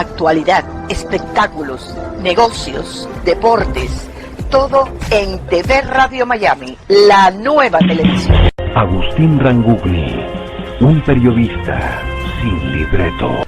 actualidad, espectáculos, negocios, deportes, todo en TV Radio Miami, la nueva televisión. Agustín Rangugni, un periodista sin libreto.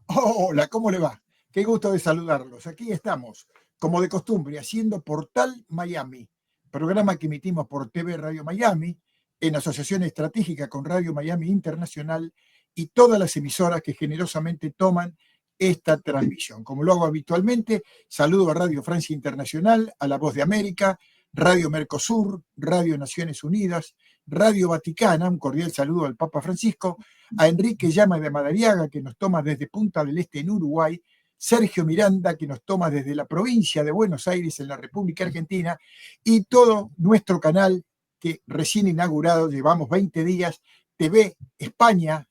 Hola, ¿cómo le va? Qué gusto de saludarlos. Aquí estamos, como de costumbre, haciendo Portal Miami, programa que emitimos por TV Radio Miami, en asociación estratégica con Radio Miami Internacional y todas las emisoras que generosamente toman esta transmisión. Como lo hago habitualmente, saludo a Radio Francia Internacional, a La Voz de América, Radio Mercosur, Radio Naciones Unidas, Radio Vaticana, un cordial saludo al Papa Francisco, a Enrique Llama de Madariaga, que nos toma desde Punta del Este en Uruguay, Sergio Miranda, que nos toma desde la provincia de Buenos Aires en la República Argentina, y todo nuestro canal que recién inaugurado, llevamos 20 días, TV España,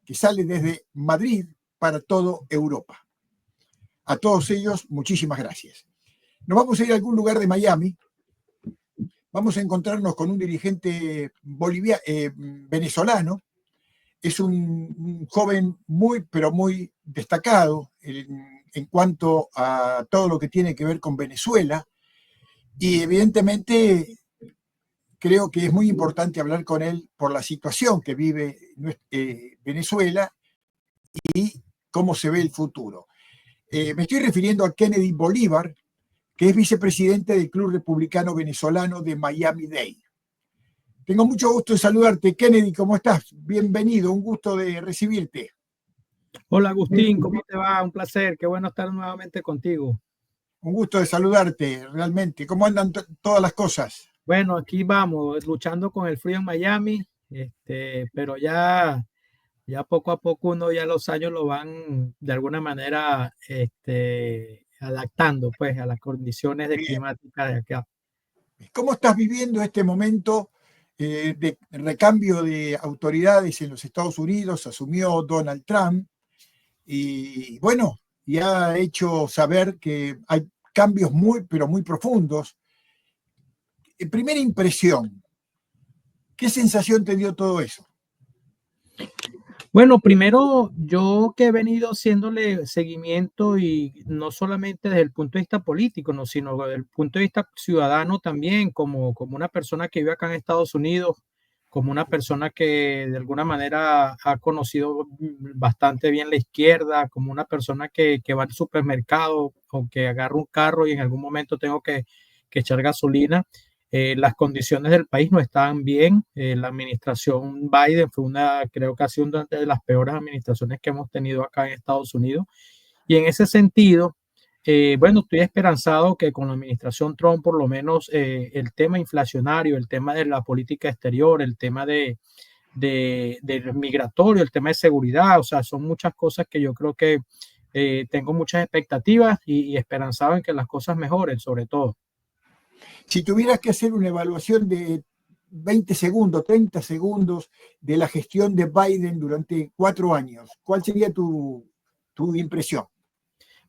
que sale desde Madrid para toda Europa. A todos ellos, muchísimas gracias. Nos vamos a ir a algún lugar de Miami. Vamos a encontrarnos con un dirigente venezolano. Es un joven muy, pero muy destacado en cuanto a todo lo que tiene que ver con Venezuela. Y evidentemente creo que es muy importante hablar con él por la situación que vive Venezuela y cómo se ve el futuro. Me estoy refiriendo a Kennedy Bolívar, que es vicepresidente del Club Republicano Venezolano de Miami-Dade. Tengo mucho gusto de saludarte, Kennedy, ¿cómo estás? Bienvenido, un gusto de recibirte. Hola Agustín, ¿cómo te va? Un placer, qué bueno estar nuevamente contigo. Un gusto de saludarte, realmente. ¿Cómo andan todas las cosas? Bueno, aquí vamos, luchando con el frío en Miami, pero ya poco a poco uno ya los años lo van de alguna manera adaptando pues a las condiciones de climática de acá. ¿Cómo estás viviendo este momento de recambio de autoridades en los Estados Unidos? Asumió Donald Trump y bueno, ya ha hecho saber que hay cambios muy, pero muy profundos. Primera impresión, ¿qué sensación te dio todo eso? Bueno, primero yo que he venido haciéndole seguimiento y no solamente desde el punto de vista político, no, sino desde el punto de vista ciudadano también, como una persona que vive acá en Estados Unidos, como una persona que de alguna manera ha conocido bastante bien la izquierda, como una persona que va al supermercado o que agarra un carro y en algún momento tengo que echar gasolina. Las condiciones del país no estaban bien. La administración Biden creo que ha sido una de las peores administraciones que hemos tenido acá en Estados Unidos. Y en ese sentido, bueno, estoy esperanzado que con la administración Trump, por lo menos el tema inflacionario, el tema de la política exterior, el tema del migratorio, el tema de seguridad, o sea, son muchas cosas que yo creo que tengo muchas expectativas y esperanzado en que las cosas mejoren, sobre todo. Si tuvieras que hacer una evaluación de 20 segundos, 30 segundos de la gestión de Biden durante 4 años, ¿cuál sería tu impresión?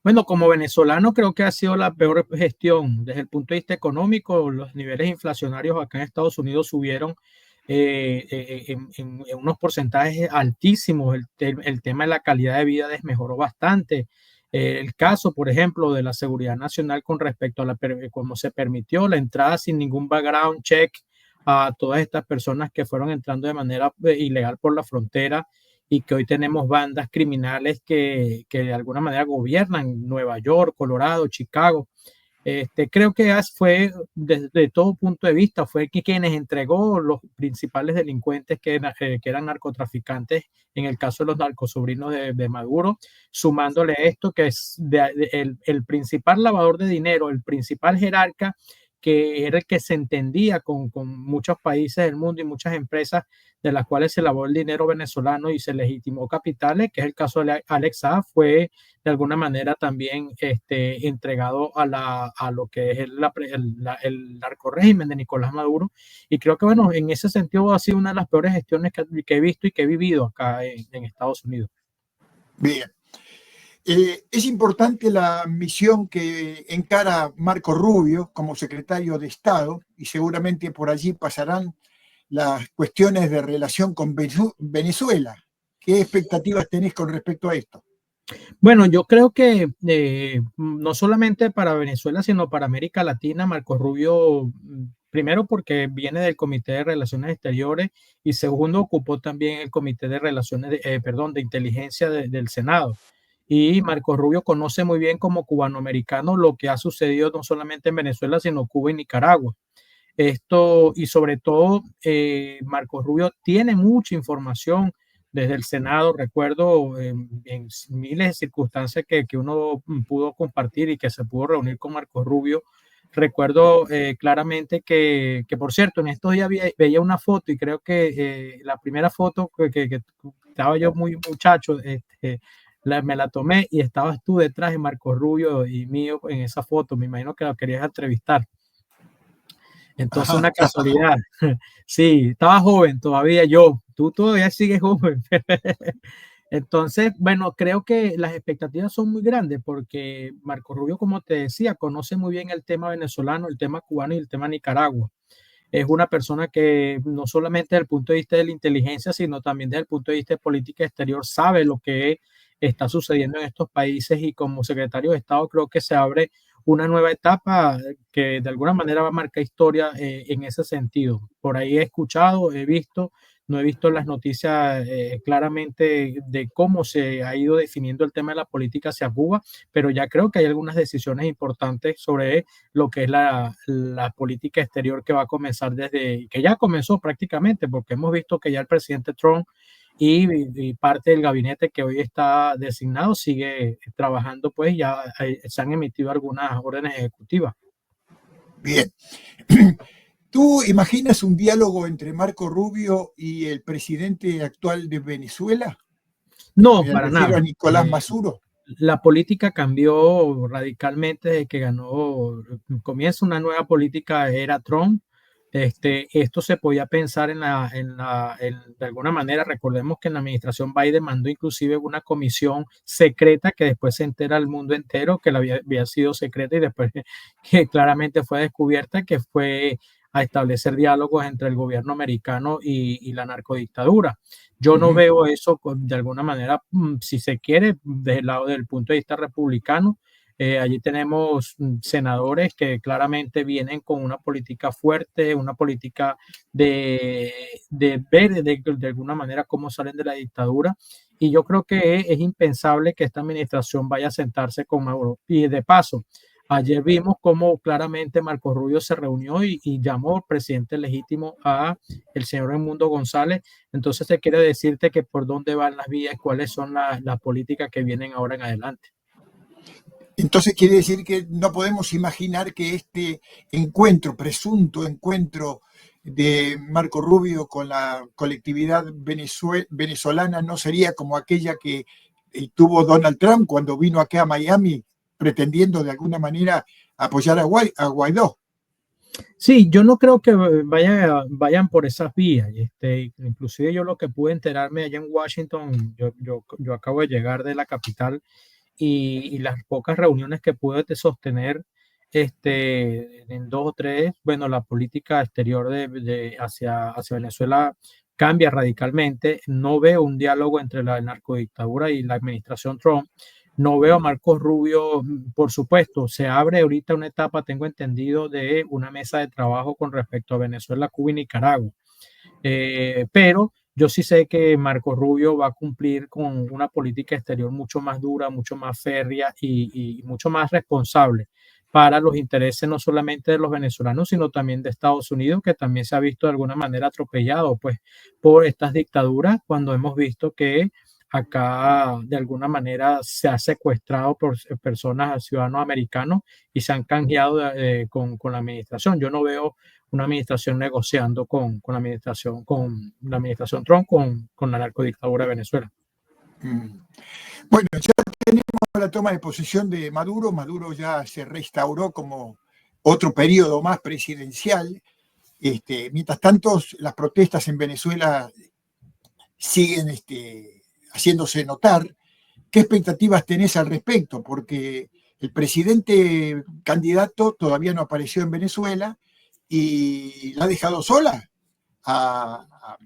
Bueno, como venezolano creo que ha sido la peor gestión desde el punto de vista económico. Los niveles inflacionarios acá en Estados Unidos subieron en unos porcentajes altísimos. El tema de la calidad de vida desmejoró bastante. El caso, por ejemplo, de la seguridad nacional con respecto a cómo se permitió la entrada sin ningún background check a todas estas personas que fueron entrando de manera ilegal por la frontera y que hoy tenemos bandas criminales que de alguna manera gobiernan Nueva York, Colorado, Chicago. Creo que fue desde todo punto de vista, fue quienes entregó los principales delincuentes que eran narcotraficantes, en el caso de los narcosobrinos de Maduro, sumándole esto que es el principal lavador de dinero, el principal jerarca, que era el que se entendía con muchos países del mundo y muchas empresas de las cuales se lavó el dinero venezolano y se legitimó capitales, que es el caso de Alex Saab, fue de alguna manera también entregado a lo que es el narcorrégimen de Nicolás Maduro. Y creo que, bueno, en ese sentido ha sido una de las peores gestiones que he visto y que he vivido acá en Estados Unidos. Bien. Es importante la misión que encara Marco Rubio como secretario de Estado y seguramente por allí pasarán las cuestiones de relación con Venezuela. ¿Qué expectativas tenés con respecto a esto? Bueno, yo creo que no solamente para Venezuela, sino para América Latina, Marco Rubio, primero porque viene del Comité de Relaciones Exteriores y segundo ocupó también el Comité de Relaciones, de Inteligencia del Senado. Y Marco Rubio conoce muy bien como cubanoamericano lo que ha sucedido no solamente en Venezuela, sino Cuba y Nicaragua. Esto, y sobre todo, Marco Rubio tiene mucha información desde el Senado. Recuerdo en miles de circunstancias que uno pudo compartir y que se pudo reunir con Marco Rubio. Recuerdo claramente que, por cierto, en estos días veía una foto y creo que la primera foto que estaba yo muy muchacho, me la tomé y estabas tú detrás de Marco Rubio y mío en esa foto. Me imagino que lo querías entrevistar. Entonces, Ajá. una casualidad. Sí, estaba joven todavía yo. Tú todavía sigues joven. Entonces, bueno, creo que las expectativas son muy grandes porque Marco Rubio, como te decía, conoce muy bien el tema venezolano, el tema cubano y el tema Nicaragua. Es una persona que no solamente desde el punto de vista de la inteligencia, sino también desde el punto de vista de política exterior, sabe lo que está sucediendo en estos países y como secretario de Estado creo que se abre una nueva etapa que de alguna manera va a marcar historia en ese sentido. Por ahí he escuchado, he visto, no he visto las noticias claramente de cómo se ha ido definiendo el tema de la política hacia Cuba, pero ya creo que hay algunas decisiones importantes sobre lo que es la política exterior que va a comenzar que ya comenzó prácticamente, porque hemos visto que ya el presidente Trump y parte del gabinete que hoy está designado sigue trabajando, pues ya se han emitido algunas órdenes ejecutivas. Bien. ¿Tú imaginas un diálogo entre Marco Rubio y el presidente actual de Venezuela? No, Me para refiero nada. a Nicolás Maduro. La política cambió radicalmente desde que comienza una nueva política era Trump. Esto se podía pensar de alguna manera. Recordemos que en la administración Biden mandó inclusive una comisión secreta que después se entera al mundo entero que había sido secreta y después que claramente fue descubierta, que fue a establecer diálogos entre el gobierno americano y la narcodictadura. Yo no veo eso de alguna manera, si se quiere, desde el lado del punto de vista republicano. Allí tenemos senadores que claramente vienen con una política fuerte, una política de ver de alguna manera cómo salen de la dictadura. Y yo creo que es impensable que esta administración vaya a sentarse con Maduro. Y de paso, ayer vimos cómo claramente Marco Rubio se reunió y llamó presidente legítimo a el señor Edmundo González. Entonces, se quiere decirte que por dónde van las vías, cuáles son las políticas que vienen ahora en adelante. Entonces quiere decir que no podemos imaginar que este presunto encuentro de Marco Rubio con la colectividad venezolana no sería como aquella que tuvo Donald Trump cuando vino acá a Miami pretendiendo de alguna manera apoyar a Guaidó. Sí, yo no creo que vayan por esas vías. Inclusive yo lo que pude enterarme allá en Washington, yo acabo de llegar de la capital y las pocas reuniones que pude sostener en 2 o 3, bueno, la política exterior hacia Venezuela cambia radicalmente. No veo un diálogo entre la narcodictadura y la administración Trump. No veo a Marcos Rubio, por supuesto, se abre ahorita una etapa, tengo entendido, de una mesa de trabajo con respecto a Venezuela, Cuba y Nicaragua. Pero yo sí sé que Marco Rubio va a cumplir con una política exterior mucho más dura, mucho más férrea y mucho más responsable para los intereses no solamente de los venezolanos, sino también de Estados Unidos, que también se ha visto de alguna manera atropellado pues, por estas dictaduras, cuando hemos visto que acá de alguna manera se ha secuestrado por personas, ciudadanos americanos, y se han canjeado con la administración. Yo no veo una administración negociando con la administración Trump con la narcodictadura de Venezuela. Bueno, ya tenemos la toma de posesión de Maduro. Maduro ya se restauró como otro periodo más presidencial. Mientras tanto, las protestas en Venezuela siguen haciéndose notar. ¿Qué expectativas tenés al respecto? Porque el presidente candidato todavía no apareció en Venezuela y la ha dejado sola a,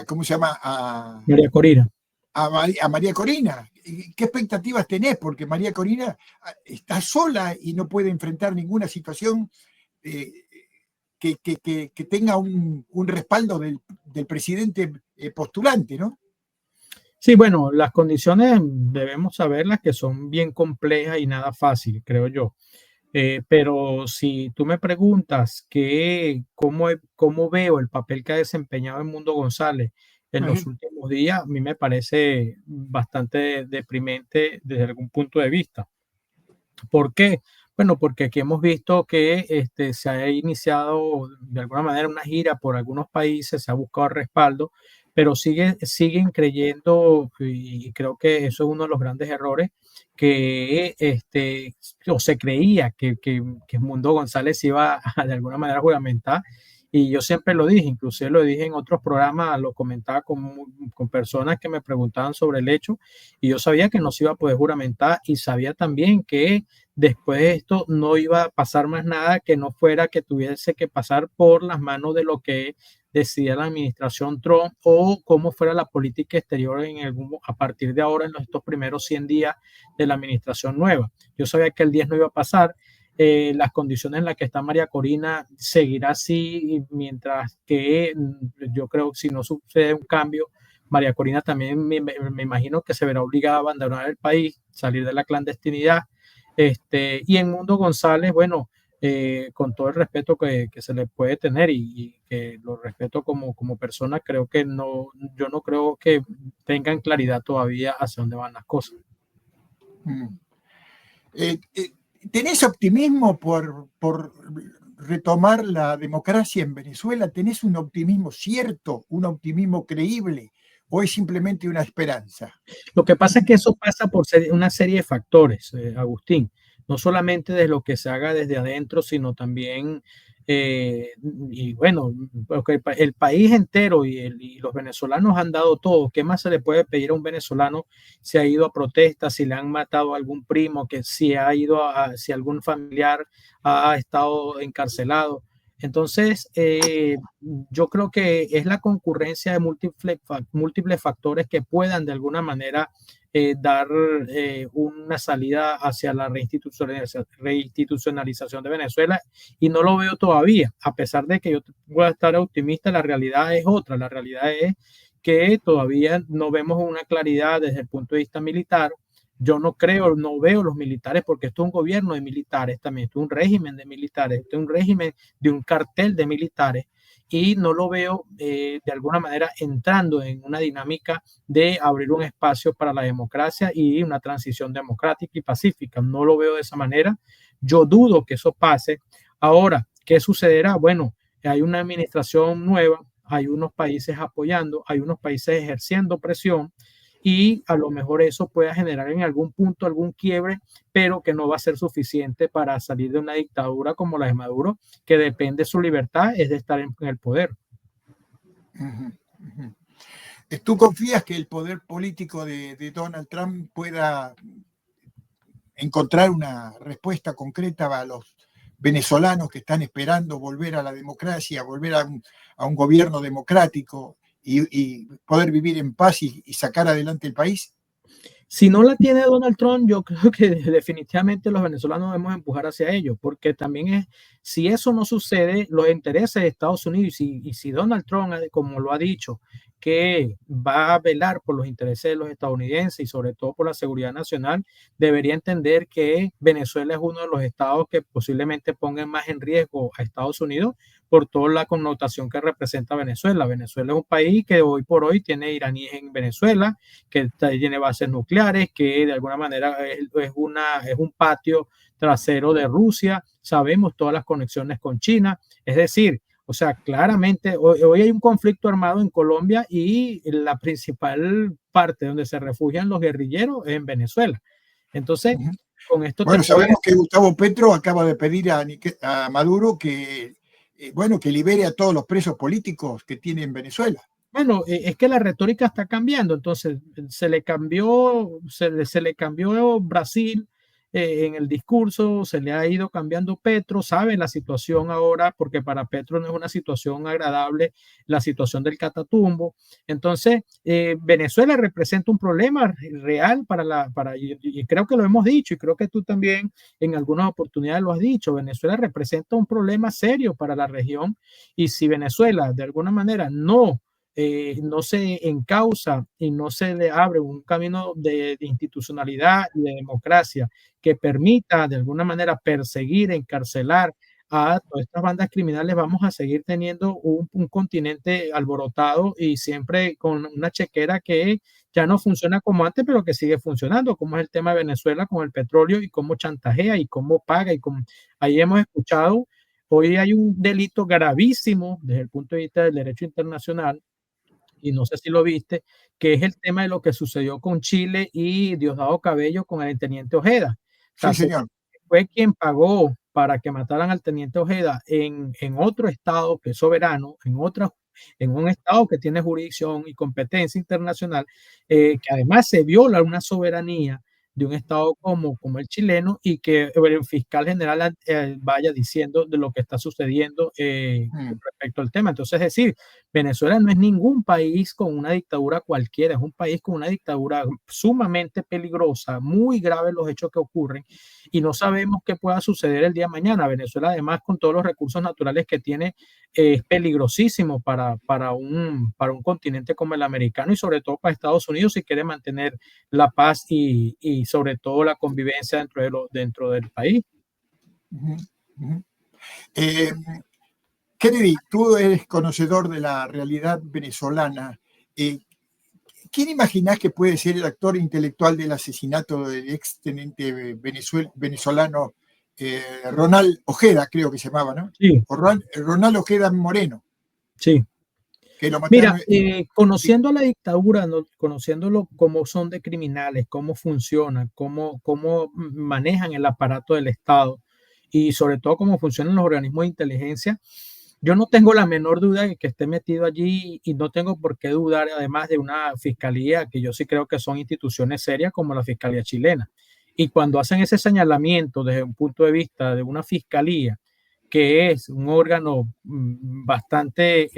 ¿cómo se llama? María Corina. A María Corina. ¿Qué expectativas tenés? Porque María Corina está sola y no puede enfrentar ninguna situación que tenga un respaldo del presidente postulante, ¿no? Sí, bueno, las condiciones debemos saberlas que son bien complejas y nada fácil, creo yo. Pero si tú me preguntas cómo veo el papel que ha desempeñado el Mundo González en los Ajá. últimos días, a mí me parece bastante deprimente desde algún punto de vista. ¿Por qué? Bueno, porque aquí hemos visto que se ha iniciado de alguna manera una gira por algunos países, se ha buscado respaldo, pero siguen creyendo, y creo que eso es uno de los grandes errores, que o se creía que Mundo González iba a, de alguna manera, juramentar. Y yo siempre lo dije, inclusive lo dije en otros programas, lo comentaba con personas que me preguntaban sobre el hecho, y yo sabía que no se iba a poder juramentar y sabía también que después de esto no iba a pasar más nada que no fuera que tuviese que pasar por las manos de lo que decía la administración Trump o cómo fuera la política exterior a partir de ahora en estos primeros 100 días de la administración nueva. Yo sabía que el 10 no iba a pasar. Las condiciones en las que está María Corina seguirá así, mientras que yo creo que si no sucede un cambio, María Corina también me imagino que se verá obligada a abandonar el país, salir de la clandestinidad. Y en Mundo González, bueno, con todo el respeto que se le puede tener y que lo respeto como persona, creo que yo no creo que tengan claridad todavía hacia dónde van las cosas. ¿Tenés optimismo por retomar la democracia en Venezuela? ¿Tenés un optimismo cierto, un optimismo creíble, o es simplemente una esperanza? Lo que pasa es que eso pasa por una serie de factores, Agustín, no solamente de lo que se haga desde adentro, sino también, y bueno, porque el país entero y los venezolanos han dado todo. ¿Qué más se le puede pedir a un venezolano si ha ido a protestas, si le han matado a algún primo, que si ha ido si algún familiar ha estado encarcelado? Entonces, yo creo que es la concurrencia de múltiples factores que puedan de alguna manera dar una salida hacia la reinstitucionalización de Venezuela, y no lo veo todavía, a pesar de que yo pueda estar optimista. La realidad es otra. La realidad es que todavía no vemos una claridad desde el punto de vista militar. Yo no veo los militares, porque esto es un gobierno de militares también, esto es un régimen de militares, esto es un régimen de un cartel de militares, y no lo veo de alguna manera entrando en una dinámica de abrir un espacio para la democracia y una transición democrática y pacífica. No lo veo de esa manera. Yo dudo que eso pase. Ahora, ¿qué sucederá? Bueno, hay una administración nueva, hay unos países apoyando, hay unos países ejerciendo presión, y a lo mejor eso pueda generar en algún punto algún quiebre, pero que no va a ser suficiente para salir de una dictadura como la de Maduro, que depende de su libertad, es de estar en el poder. ¿Tú confías que el poder político de Donald Trump pueda encontrar una respuesta concreta a los venezolanos que están esperando volver a la democracia, volver a un gobierno democrático y poder vivir en paz y sacar adelante el país? Si no la tiene Donald Trump, yo creo que definitivamente los venezolanos debemos empujar hacia ello, porque también si eso no sucede, los intereses de Estados Unidos, y si Donald Trump, como lo ha dicho, que va a velar por los intereses de los estadounidenses y sobre todo por la seguridad nacional, debería entender que Venezuela es uno de los estados que posiblemente pongan más en riesgo a Estados Unidos por toda la connotación que representa Venezuela. Venezuela es un país que hoy por hoy tiene iraníes en Venezuela, que tiene bases nucleares, que de alguna manera es un patio trasero de Rusia. Sabemos todas las conexiones con China. Es decir, o sea, claramente hoy hay un conflicto armado en Colombia, y la principal parte donde se refugian los guerrilleros es en Venezuela. Entonces, con esto... Bueno, sabemos que Gustavo Petro acaba de pedir a Maduro que libere a todos los presos políticos que tiene en Venezuela. Bueno, es que la retórica está cambiando. Entonces se le cambió Brasil, en el discurso, se le ha ido cambiando Petro, sabe la situación ahora, porque para Petro no es una situación agradable la situación del Catatumbo. Entonces, Venezuela representa un problema real y creo que lo hemos dicho, y creo que tú también en algunas oportunidades lo has dicho, Venezuela representa un problema serio para la región, y si Venezuela de alguna manera no se encausa y no se le abre un camino de institucionalidad y de democracia que permita de alguna manera perseguir, encarcelar a todas estas bandas criminales, vamos a seguir teniendo un continente alborotado y siempre con una chequera que ya no funciona como antes, pero que sigue funcionando, como es el tema de Venezuela con el petróleo y cómo chantajea y cómo paga. Ahí hemos escuchado, hoy hay un delito gravísimo desde el punto de vista del derecho internacional, y no sé si lo viste, que es el tema de lo que sucedió con Chile y Diosdado Cabello con el teniente Ojeda. O sea, Sí, señor. fue quien pagó para que mataran al teniente Ojeda en otro estado que es soberano, en un estado que tiene jurisdicción y competencia internacional, que además se viola una soberanía de un estado como el chileno, y que el fiscal general vaya diciendo de lo que está sucediendo con respecto al tema. Entonces, es decir, Venezuela no es ningún país con una dictadura cualquiera, es un país con una dictadura sumamente peligrosa, muy graves los hechos que ocurren, y no sabemos qué pueda suceder el día de mañana. Venezuela, además, con todos los recursos naturales que tiene, es peligrosísimo para un continente como el americano, y sobre todo para Estados Unidos, si quiere mantener la paz y sobre todo la convivencia dentro del país. Kennedy, tú eres conocedor de la realidad venezolana. ¿Quién imaginás que puede ser el actor intelectual del asesinato del ex teniente venezolano Ronald Ojeda, creo que se llamaba, ¿no? Sí. Ronald Ojeda Moreno. Sí. Que lo mataron. Mira, conociendo la dictadura, conociéndolo cómo son de criminales, cómo funcionan, cómo manejan el aparato del Estado y sobre todo cómo funcionan los organismos de inteligencia, yo no tengo la menor duda de que esté metido allí, y no tengo por qué dudar además de una fiscalía que yo sí creo que son instituciones serias como la Fiscalía chilena. Y cuando hacen ese señalamiento desde un punto de vista de una fiscalía, que es un órgano bastante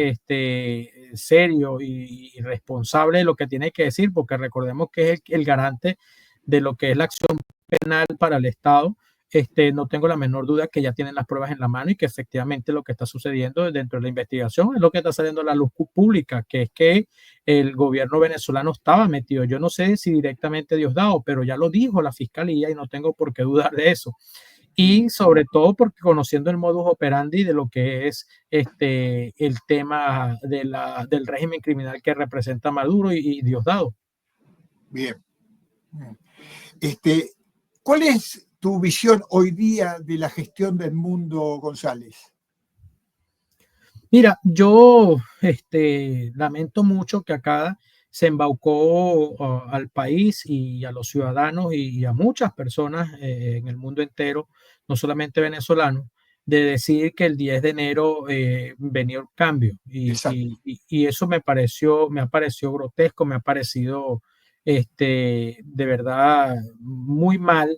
serio y responsable de lo que tiene que decir, porque recordemos que es el garante de lo que es la acción penal para el Estado, no tengo la menor duda que ya tienen las pruebas en la mano y que efectivamente lo que está sucediendo dentro de la investigación es lo que está saliendo a la luz pública, que es que el gobierno venezolano estaba metido. Yo no sé si directamente Diosdado, pero ya lo dijo la fiscalía y no tengo por qué dudar de eso. Y sobre todo porque conociendo el modus operandi de lo que es el tema del régimen criminal que representa Maduro y Diosdado. Bien. ¿Cuál es tu visión hoy día de la gestión del Mundo González? Mira, yo lamento mucho que acá se embaucó al país y a los ciudadanos y a muchas personas en el mundo entero, no solamente venezolanos, de decir que el 10 de enero venía el cambio. Y eso me ha parecido grotesco, me ha parecido de verdad muy mal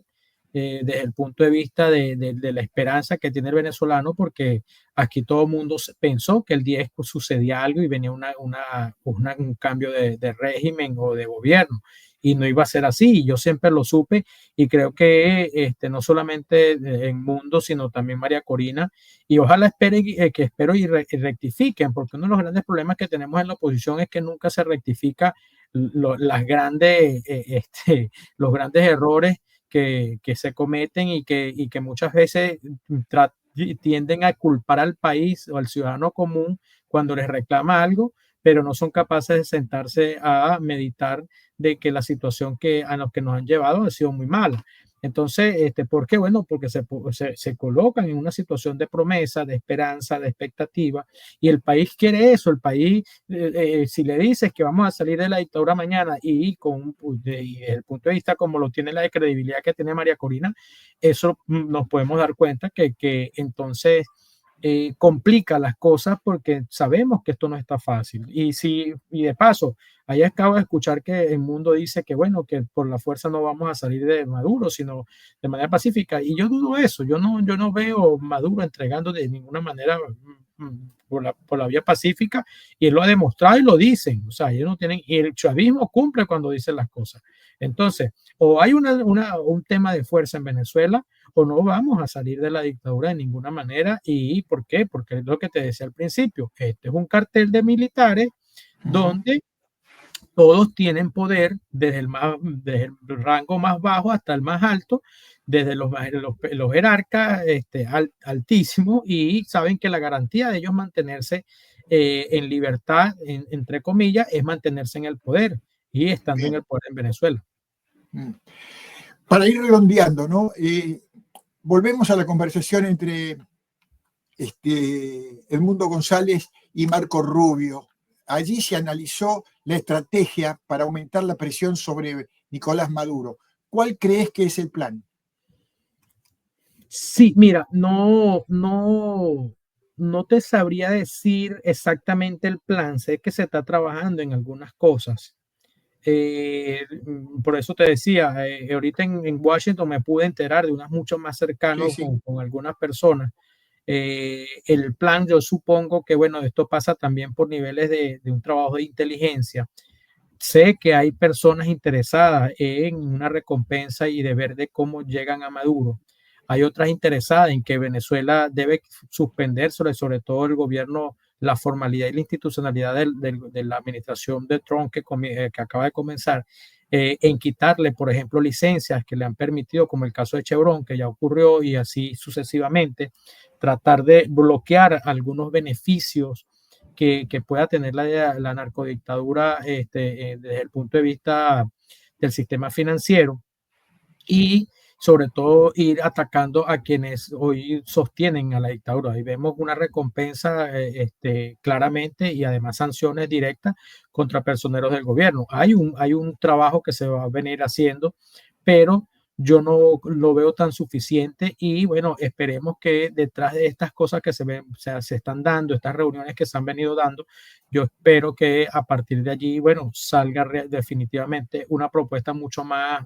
desde el punto de vista de la esperanza que tiene el venezolano, porque aquí todo el mundo pensó que el 10 sucedía algo y venía un cambio de régimen o de gobierno, y no iba a ser así. Yo siempre lo supe, y creo que no solamente en Mundo, sino también María Corina, y ojalá espero y rectifiquen, porque uno de los grandes problemas que tenemos en la oposición es que nunca se rectifica los grandes errores que se cometen y que muchas veces tienden a culpar al país o al ciudadano común cuando les reclama algo, pero no son capaces de sentarse a meditar de que la situación a la que nos han llevado ha sido muy mala. Entonces, ¿por qué? Bueno, porque se colocan en una situación de promesa, de esperanza, de expectativa, y el país quiere eso. El país, si le dices que vamos a salir de la dictadura mañana y desde el punto de vista como lo tiene la credibilidad que tiene María Corina, eso nos podemos dar cuenta que entonces complica las cosas porque sabemos que esto no está fácil. Y de paso, ahí acabo de escuchar que el mundo dice que bueno, que por la fuerza no vamos a salir de Maduro, sino de manera pacífica. Y yo dudo eso, yo no veo Maduro entregando de ninguna manera por la vía pacífica, y él lo ha demostrado y lo dicen. O sea, ellos no tienen, y el chavismo cumple cuando dicen las cosas. Entonces, o hay un tema de fuerza en Venezuela, o no vamos a salir de la dictadura de ninguna manera. ¿Y por qué? Porque es lo que te decía al principio, este es un cartel de militares donde todos tienen poder desde el rango más bajo hasta el más alto, desde los jerarcas altísimos, y saben que la garantía de ellos mantenerse en libertad, entre comillas, es mantenerse en el poder y estando en el poder en Venezuela. Para ir redondeando, ¿no? Volvemos a la conversación entre Edmundo González y Marco Rubio. Allí se analizó la estrategia para aumentar la presión sobre Nicolás Maduro. ¿Cuál crees que es el plan? Sí, mira, no te sabría decir exactamente el plan. Sé que se está trabajando en algunas cosas. Por eso te decía, ahorita en Washington me pude enterar de unas mucho más cercanos con algunas personas. El plan, yo supongo que, bueno, esto pasa también por niveles de un trabajo de inteligencia. Sé que hay personas interesadas en una recompensa y de ver de cómo llegan a Maduro. Hay otras interesadas en que Venezuela debe suspender, sobre todo el gobierno, la formalidad y la institucionalidad de la administración de Trump que acaba de comenzar, en quitarle, por ejemplo, licencias que le han permitido, como el caso de Chevron, que ya ocurrió, y así sucesivamente, tratar de bloquear algunos beneficios que pueda tener la narcodictadura desde el punto de vista del sistema financiero, y sobre todo ir atacando a quienes hoy sostienen a la dictadura. Ahí vemos una recompensa claramente, y además sanciones directas contra personeros del gobierno. Hay un trabajo que se va a venir haciendo, pero yo no lo veo tan suficiente, y bueno, esperemos que detrás de estas cosas que se están dando, estas reuniones que se han venido dando, yo espero que a partir de allí, bueno, salga definitivamente una propuesta mucho más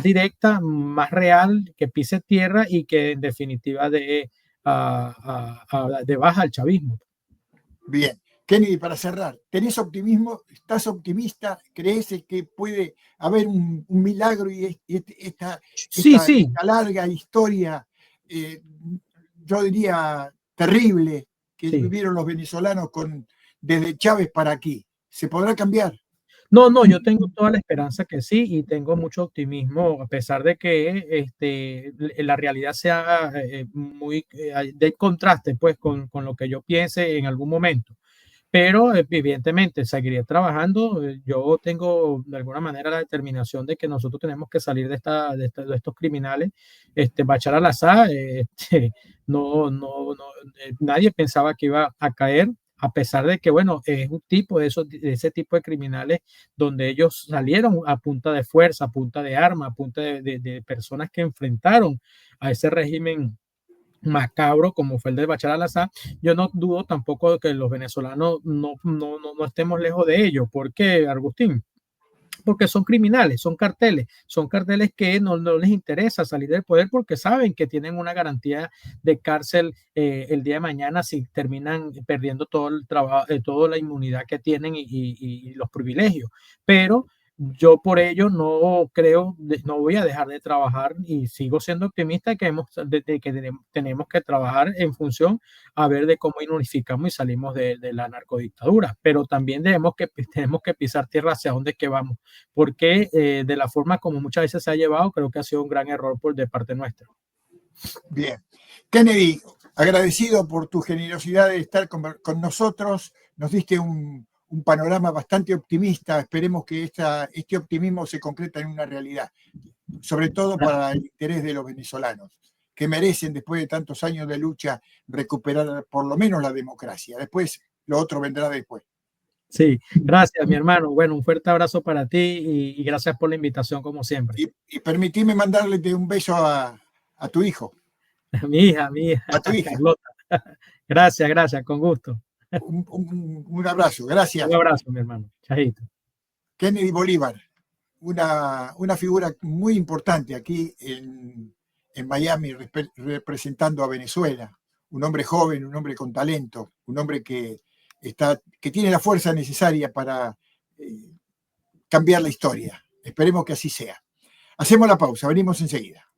directa, más real, que pise tierra y que en definitiva de baja al chavismo. Bien. Kennedy, para cerrar, ¿tenés optimismo? ¿Estás optimista? ¿Crees que puede haber un milagro y esta larga historia, yo diría terrible, que vivieron los venezolanos desde Chávez para aquí, se podrá cambiar? No, yo tengo toda la esperanza que sí, y tengo mucho optimismo, a pesar de que la realidad sea muy de contraste pues con lo que yo piense en algún momento. Pero evidentemente seguiré trabajando. Yo tengo de alguna manera la determinación de que nosotros tenemos que salir de estos criminales. Bashar al-Assad, nadie pensaba que iba a caer, a pesar de que, bueno, es un tipo de ese tipo de criminales donde ellos salieron a punta de fuerza, a punta de arma, a punta de personas que enfrentaron a ese régimen macabro como fue el de Bashar al-Assad. Yo no dudo tampoco de que los venezolanos no estemos lejos de ello. ¿Por qué, Agustín? Porque son criminales, son carteles que no les interesa salir del poder, porque saben que tienen una garantía de cárcel el día de mañana si terminan perdiendo todo el trabajo, toda la inmunidad que tienen y los privilegios. Pero yo por ello no voy a dejar de trabajar, y sigo siendo optimista que tenemos que trabajar en función a ver de cómo unificamos y salimos de la narcodictadura, pero también tenemos que pisar tierra hacia dónde es que vamos, porque de la forma como muchas veces se ha llevado, creo que ha sido un gran error de parte nuestra. Bien. Kennedy, agradecido por tu generosidad de estar con nosotros, nos diste un panorama bastante optimista. Esperemos que este optimismo se concreta en una realidad, sobre todo para el interés de los venezolanos, que merecen, después de tantos años de lucha, recuperar por lo menos la democracia. Después, lo otro vendrá después. Sí, gracias, mi hermano. Bueno, un fuerte abrazo para ti y gracias por la invitación, como siempre. Y permitime mandarle un beso a tu hijo. Mi hija, A tu hija. Carlota. Gracias, con gusto. Un abrazo, gracias. Un abrazo, mi hermano. Chajito. Kennedy Bolívar, una figura muy importante aquí en Miami, representando a Venezuela. Un hombre joven, un hombre con talento, un hombre que tiene la fuerza necesaria para cambiar la historia. Esperemos que así sea. Hacemos la pausa, venimos enseguida.